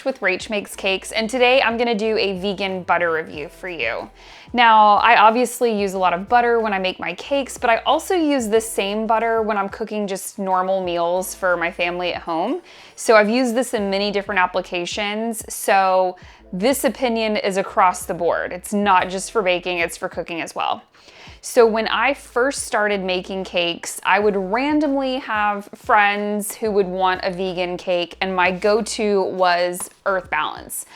with Rach Makes Cakes, and today I'm gonna do a vegan butter review for you. Now, I obviously use a lot of butter when I make my cakes, but I also use this same butter when I'm cooking just normal meals for my family at home. So I've used this in many different applications, so this opinion is across the board. It's not just for baking, it's for cooking as well. So when I first started making cakes, I would randomly have friends who would want a vegan cake, and my go-to was Earth Balance.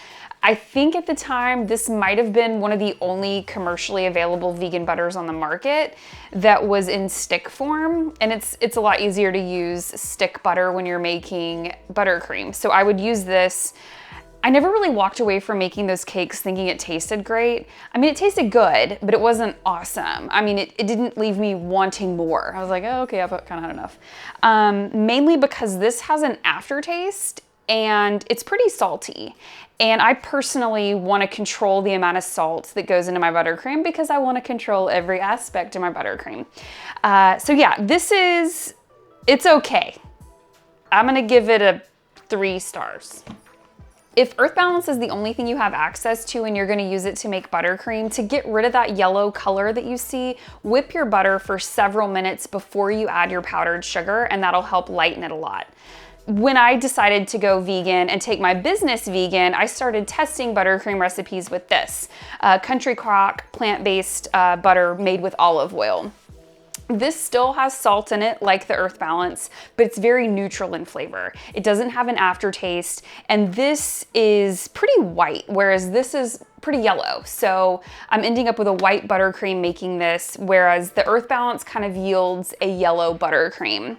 I think at the time, this might have been one of the only commercially available vegan butters on the market that was in stick form, and it's a lot easier to use stick butter when you're making buttercream. So I would use this. I never really walked away from making those cakes thinking it tasted great. I mean, it tasted good, but it wasn't awesome. I mean, it didn't leave me wanting more. I was like, oh, okay, I've kind of had enough. Mainly because this has an aftertaste and it's pretty salty. And I personally want to control the amount of salt that goes into my buttercream because I want to control every aspect of my buttercream. So yeah, it's okay. I'm gonna give it a 3 stars. If Earth Balance is the only thing you have access to and you're gonna use it to make buttercream, to get rid of that yellow color that you see, whip your butter for several minutes before you add your powdered sugar, and that'll help lighten it a lot. When I decided to go vegan and take my business vegan, I started testing buttercream recipes with this. Country Crock plant-based butter made with olive oil. This still has salt in it like the Earth Balance, but it's very neutral in flavor. It doesn't have an aftertaste, and this is pretty white, whereas this is pretty yellow. So I'm ending up with a white buttercream making this, whereas the Earth Balance kind of yields a yellow buttercream.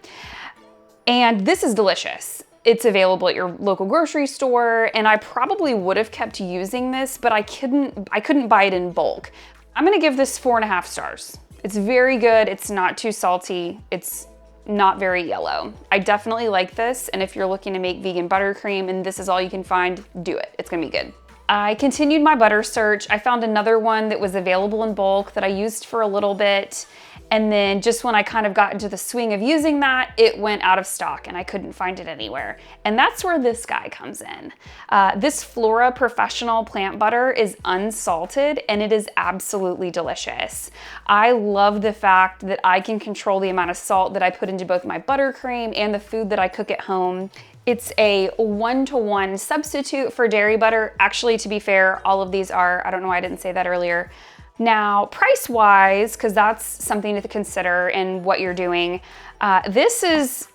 And this is delicious. It's available at your local grocery store, and I probably would have kept using this, but I couldn't buy it in bulk. I'm gonna give this 4.5 stars. It's very good, it's not too salty, it's not very yellow. I definitely like this, and if you're looking to make vegan buttercream and this is all you can find, do it, it's gonna be good. I continued my butter search. I found another one that was available in bulk that I used for a little bit, and then just when I kind of got into the swing of using that, it went out of stock and I couldn't find it anywhere. And that's where this guy comes in. This Flora Professional plant butter is unsalted and it is absolutely delicious. I love the fact that I can control the amount of salt that I put into both my buttercream and the food that I cook at home. It's a 1-to-1 substitute for dairy butter. Actually, to be fair, all of these are. I don't know why I didn't say that earlier. Now, price-wise, because that's something to consider in what you're doing, this is,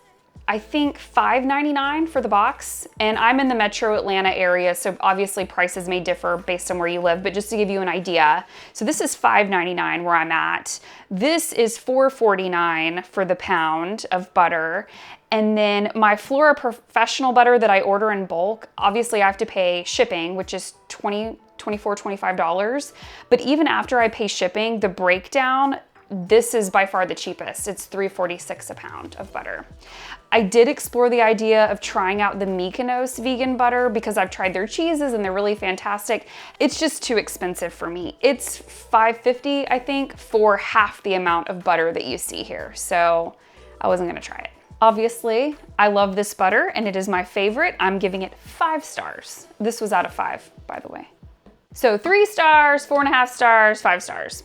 I think, $5.99 for the box, and I'm in the metro Atlanta area, so obviously prices may differ based on where you live, but just to give you an idea. So this is $5.99 where I'm at. This is $4.49 for the pound of butter, and then my Flora Professional butter that I order in bulk, obviously I have to pay shipping, which is $24, $25. But even after I pay shipping, the breakdown, this is by far the cheapest. It's $3.46 a pound of butter. I did explore the idea of trying out the Mykonos vegan butter because I've tried their cheeses and they're really fantastic. It's just too expensive for me. It's $5.50, I think, for half the amount of butter that you see here. So I wasn't gonna try it. Obviously, I love this butter and it is my favorite. I'm giving it 5 stars. This was out of 5, by the way. So 3 stars, 4.5 stars, 5 stars.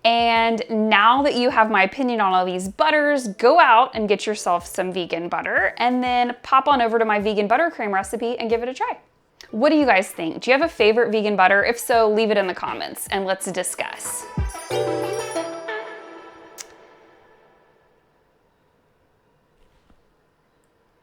And now that you have my opinion on all these butters, go out and get yourself some vegan butter and then pop on over to my vegan buttercream recipe and give it a try. What do you guys think? Do you have a favorite vegan butter? If so, leave it in the comments and let's discuss.